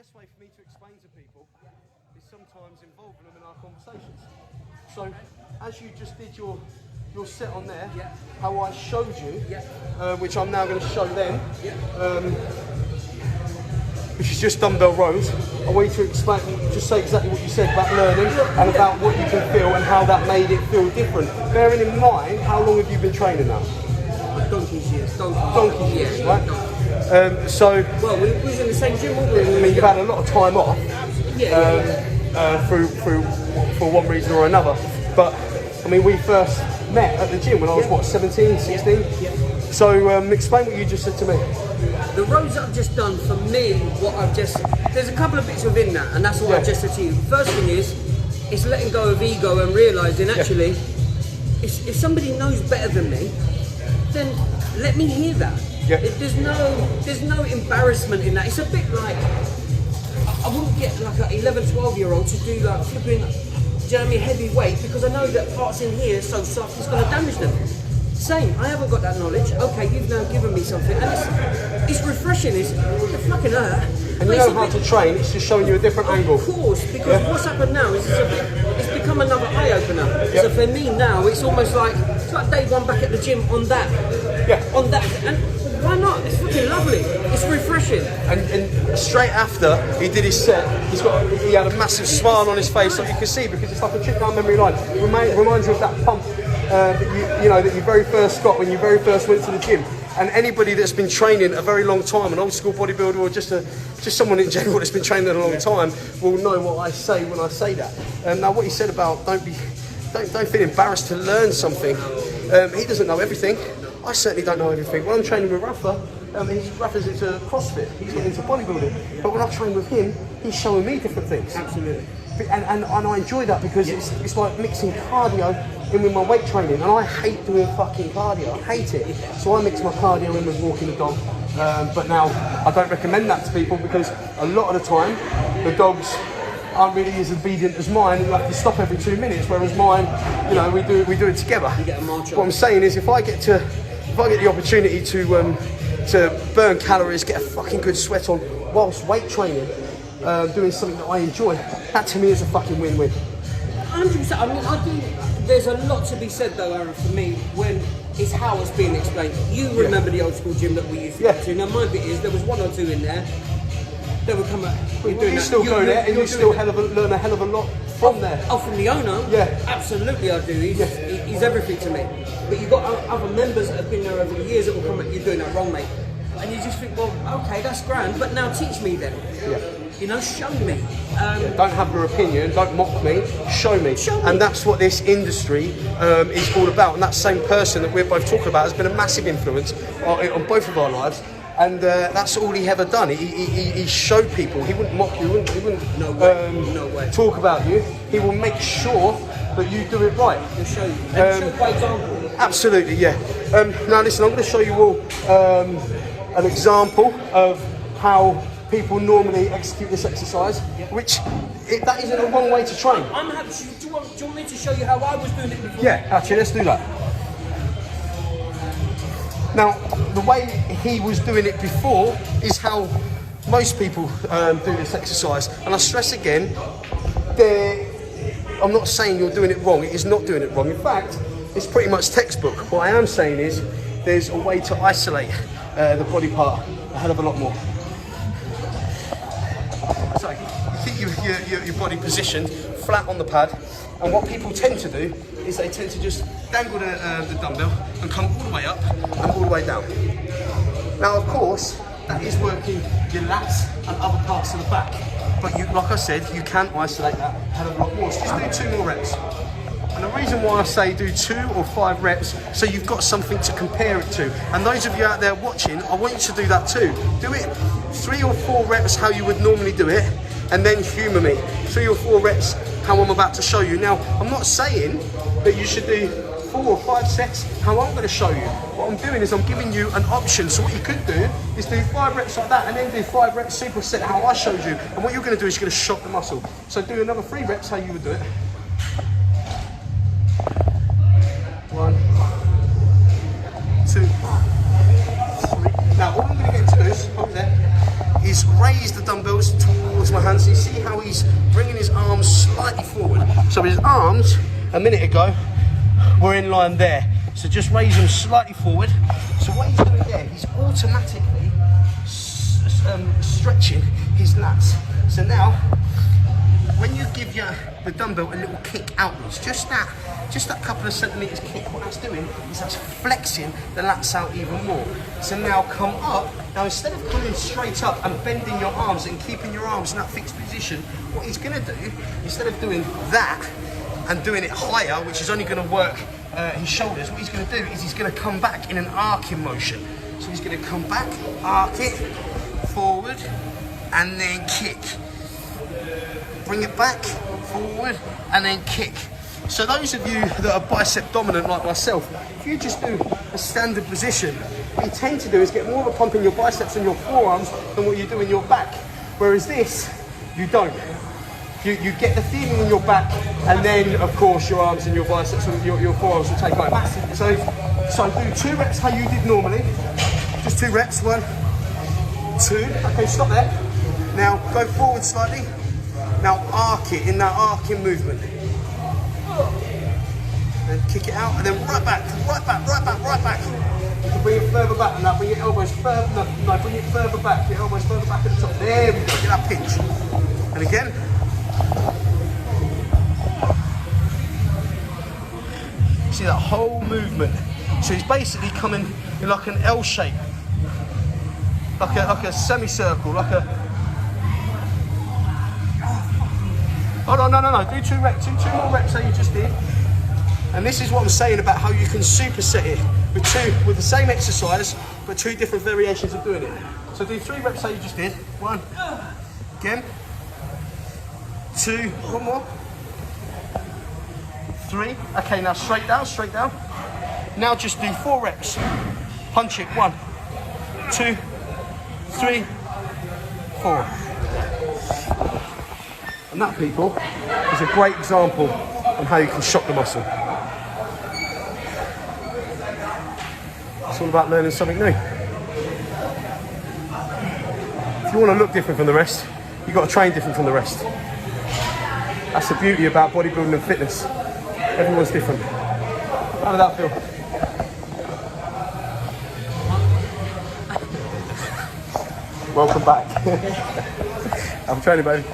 best way for me to explain to people is sometimes involving them in our conversations. So, as you just did your set on there, how I showed you, which I'm now going to show them, which is just dumbbell rows. I want you to explain, just say exactly what you said about learning and about what you can feel and how that made it feel different. Bearing in mind, how long have you been training now? Donkey's years. Donkey's years, right? Well, we was in the same gym, weren't we? I mean, you've had a lot of time off through for one reason or another. But I mean, we first met at the gym when I was what, 17, 16? So explain what you just said to me. The rows that I've just done, for me, there's a couple of bits within that, and that's what I've just said to you. First thing is, it's letting go of ego and realising actually, if somebody knows better than me, then let me hear that. There's no embarrassment in that. It's a bit like, I wouldn't get like an 11, 12-year-old to do like flipping, heavy weight, because I know that parts in here are so soft it's going to damage them. Same, I haven't got that knowledge. Okay, you've now given me something, and it's refreshing. It's fucking hurt. And you know how to train, it's just showing you a different angle. Of course, because what's happened now is it's become another eye-opener. So for me now, it's almost like, day one back at the gym on that. On that. And why not? It's fucking lovely. It's refreshing. And straight after he did his set, he had a massive smile on his face, like you can see, because it's like a trip down memory line. It reminds you of that pump that you very first got when you very first went to the gym. And anybody that's been training a very long time, an old school bodybuilder, or just someone in general that's been training a long time, will know what I say when I say that. Now, what he said about don't feel embarrassed to learn something. He doesn't know everything. I certainly don't know everything. When I'm training with Rafa, Rafa's into CrossFit. He's not into bodybuilding. But when I train with him, he's showing me different things. Absolutely. And I enjoy that because it's like mixing cardio in with my weight training, and I hate doing fucking cardio. I hate it. So I mix my cardio in with walking the dog. But now I don't recommend that to people because a lot of the time the dogs aren't really as obedient as mine, and you have to stop every 2 minutes. Whereas mine, we do it together. You get a march on. What I'm saying is, if I get the opportunity to burn calories, get a fucking good sweat on whilst weight training, doing something that I enjoy, that to me is a fucking win-win. 100%. I mean, there's a lot to be said though, Aaron, for me, when it's how it's being explained. You remember the old school gym that we used to go to. Now my bit is, there was one or two in there that would come up. You still go there and you still learn a hell of a lot from there. Oh, from the owner? Yeah. Absolutely I do. He's everything to me. But you've got other members that have been there over the years that will come up, you're doing that wrong, mate. And you just think, well, okay, that's grand, but now teach me then. Show me. Don't have your opinion, don't mock me, show me. And that's what this industry is all about. And that same person that we're both talking about has been a massive influence on both of our lives. And that's all he ever done. He showed people. He wouldn't mock you, he wouldn't no way. Talk about you. He will make sure that you do it right. He'll show you. And show by example. Absolutely, yeah. Now listen, I'm going to show you all an example of how people normally execute this exercise, which that isn't a wrong way to train. I'm happy. Do you want me to show you how I was doing it before? Yeah, actually, let's do that. Now, the way he was doing it before is how most people do this exercise. And I stress again, I'm not saying you're doing it wrong. It is not doing it wrong. In fact, it's pretty much textbook. What I am saying is there's a way to isolate the body part a hell of a lot more. So you keep your body positioned flat on the pad, and what people tend to do is they tend to just dangle the dumbbell and come all the way up and all the way down. Now, of course, that is working your lats and other parts of the back, but like I said, you can isolate that a hell of a lot more. So just do 2 more reps. And the reason why I say do 2 or 5 reps, so you've got something to compare it to. And those of you out there watching, I want you to do that too. Do it 3 or 4 reps how you would normally do it, and then humour me. 3 or 4 reps how I'm about to show you. Now, I'm not saying that you should do 4 or 5 sets how I'm going to show you. What I'm doing is I'm giving you an option. So what you could do is do 5 reps like that, and then do 5 reps superset how I showed you. And what you're going to do is you're going to shock the muscle. So do another 3 reps how you would do it. 1, 2, 3. Now, all I'm going to get into this up there is raise the dumbbells towards my hands. So you see how he's bringing his arms slightly forward. So his arms, a minute ago, were in line there. So just raise them slightly forward. So what he's doing there, he's automatically stretching his lats. So now, when you give the dumbbell a little kick outwards, just that couple of centimeters kick, what that's doing is that's flexing the lats out even more. So now come up. Now instead of coming straight up and bending your arms and keeping your arms in that fixed position, what he's going to do, instead of doing that and doing it higher, which is only going to work his shoulders, what he's going to do is he's going to come back in an arcing motion. So he's going to come back, arc it, forward, and then kick. Bring it back, forward, and then kick. So those of you that are bicep dominant like myself, if you just do a standard position, what you tend to do is get more of a pump in your biceps and your forearms than what you do in your back. Whereas this, you don't. You get the feeling in your back, and then of course your arms and your biceps and your forearms will take over. So do 2 reps how you did normally. Just 2 reps, 1, 2. Okay, stop there. Now go forward slightly. Now arc it in that arcing movement. And kick it out, and then right back. You can bring it further back, and now bring your elbows further. No, bring it further back. Your elbows further back at the top. There we go. Get that pinch. And again. See that whole movement. So he's basically coming in like an L shape, like a semicircle, like a. Oh no. Do 2 reps, 2 more reps that you just did. And this is what I'm saying about how you can superset it with the same exercise, but 2 different variations of doing it. So do 3 reps that you just did. 1, again. 2, 1 more. 3. Okay, now straight down. Now just do 4 reps. Punch it. 1, 2, 3, 4. And that, people, is a great example on how you can shock the muscle. It's all about learning something new. If you want to look different from the rest, you've got to train different from the rest. That's the beauty about bodybuilding and fitness. Everyone's different. How did that feel? Welcome back. I'm training, baby.